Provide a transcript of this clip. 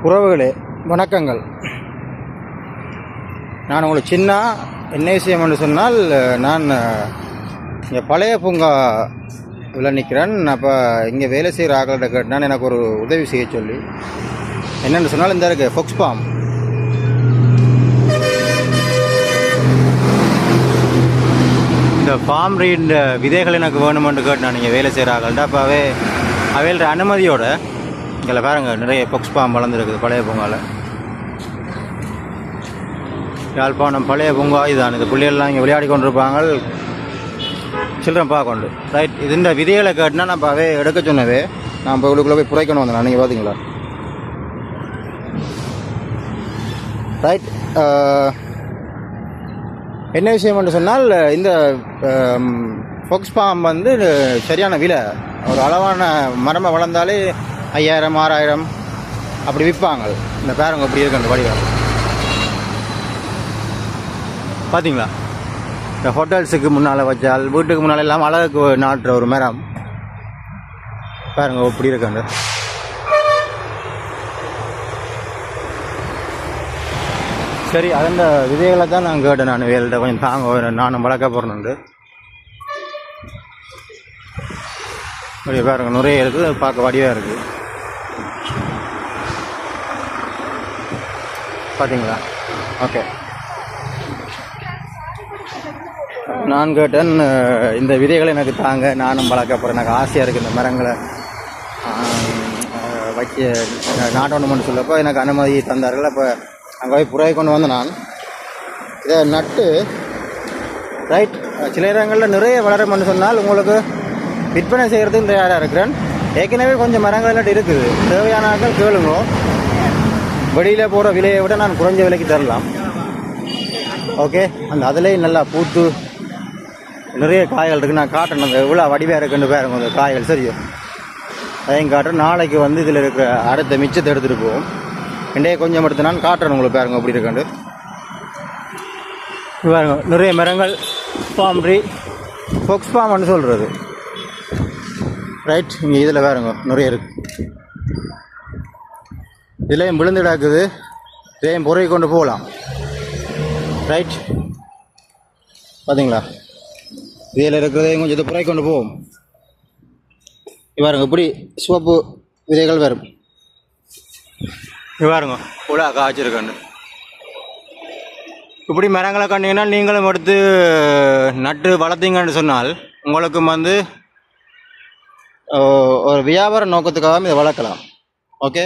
உறவுகளே வணக்கங்கள். நான் உங்களுக்கு சின்ன என்ன விஷயம் என்று சொன்னால், நான் இங்கே பழைய பூங்கா நிற்கிறேன். அப்போ இங்கே வேலை செய்கிற ஆக்கள்கிட்ட கேட்டான் எனக்கு ஒரு உதவி செய்ய சொல்லி. என்னென்னு சொன்னால், இந்த இருக்கு ஃபொக்ஸ் பாம். இந்த ஃபார்ம் ரீட் விதைகள் எனக்கு வேணுமென்று கேட்டான் நீங்கள் வேலை செய்கிற ஆக்கள்கிட்ட. அப்போ அவையோட அனுமதியோட இதில் பாருங்க நிறைய ஃபொக்ஸ் பாம் வளர்ந்துருக்குது பழைய பூங்காவில். யாழ்ப்பாணம் பழைய பூங்கா இதுதான். இந்த பிள்ளைகள்லாம் இங்கே விளையாடி கொண்டிருப்பாங்க, சில்ட்ரன் பார்க்கொண்டு. ரைட், இதுன்ற விதைகளை கேட்டுனா நான் அவே எடுக்க சொன்னவே நான் இப்போ இவ்வளோக்குள்ளே போய் புரைக்கணும் வந்தேன். நீங்கள் பார்த்தீங்களா? ரைட், என்ன விஷயம்னு சொன்னால், இந்த ஃபொக்ஸ் பாம் வந்து சரியான விலை. ஒரு அளவான மரமாக வளர்ந்தாலே 5000 6000 அப்படி விற்பாங்க. இந்த பேரங்க அப்படி இருக்கு. அந்த வடிவம் பார்த்தீங்களா? இந்த ஹோட்டல்ஸுக்கு முன்னால் வச்சால், வீட்டுக்கு முன்னால் எல்லாம் அழகுக்கு நாட்டுற ஒரு மரம் பாருங்க அப்படி இருக்காங்க. சரி, அந்த விதைகளை தான் நான் கேட்டேன். நான் வேலையிட்ட கொஞ்சம் தாங்க, நானும் வளர்க்க போகிறேன்னு. அப்படியே பாருங்க நிறைய இருக்குது, பார்க்க வடிவாக இருக்குது. பார்த்தீங்களா? ஓகே, நான் கேட்டேன் இந்த விதைகளை எனக்கு தாங்க, நானும் வளர்க்க போகிறேன். எனக்கு ஆசையாக இருக்குது இந்த மரங்களை வச்சு நாட்டணும்னு சொல்லப்போ எனக்கு அனுமதி தந்தார்கள். அப்போ அங்கே போய் புறையை கொண்டு வந்து நான் இதை நட்டு. ரைட், சில இடங்களில் நிறைய வளரும்னு சொன்னால் உங்களுக்கு விற்பனை செய்கிறதுக்கு தயாராக இருக்கிறேன். ஏற்கனவே கொஞ்சம் மரங்கள் நட்டு இருக்குது. தேவையான ஆட்கள் கேளுங்க. வெளியில் போகிற விலையை விட நான் குறைஞ்ச விலைக்கு தரலாம். ஓகே, அந்த அதுலேயும் நல்லா பூத்து நிறைய காய்கள் இருக்குது. நான் காட்டணும் அந்த எவ்வளோ வடிவாக இருக்குன்னு பாருங்க அந்த காய்கள். சரியோ, அதையும் காட்டுறேன். நாளைக்கு வந்து இதில் இருக்கிற அடுத்த மிச்சத்தை எடுத்துகிட்டு போவோம். ரெண்டே கொஞ்சம் எடுத்து நான் காட்டுறேன் உங்களுக்கு. பாருங்க அப்படி இருக்காண்டு பாருங்க நிறைய மரங்கள். ஃபார்ம் ட்ரீ ஃபொக்ஸ் பாம்னு சொல்கிறது. ரைட், இங்கே இதில் பாருங்க நிறைய இருக்குது. இதுலேயும் விழுந்து கிடக்குது. இதையும் பொறுக்கி கொண்டு போகலாம். ரைட், பார்த்தீங்களா? இதில் இருக்கிறதையும் கொஞ்சம் இதை புறை கொண்டு போவோம். பாருங்க இப்படி சிவப்பு விதைகள் வரும். பாருங்க உலா காய்ச்சிருக்கேன்னு. இப்படி மரங்களை கண்டிங்கன்னா நீங்களும் எடுத்து நட்டு வளர்த்தீங்கன்னு சொன்னால் உங்களுக்கு வந்து ஒரு வியாபார நோக்கத்துக்காக இதை வளர்க்கலாம். ஓகே.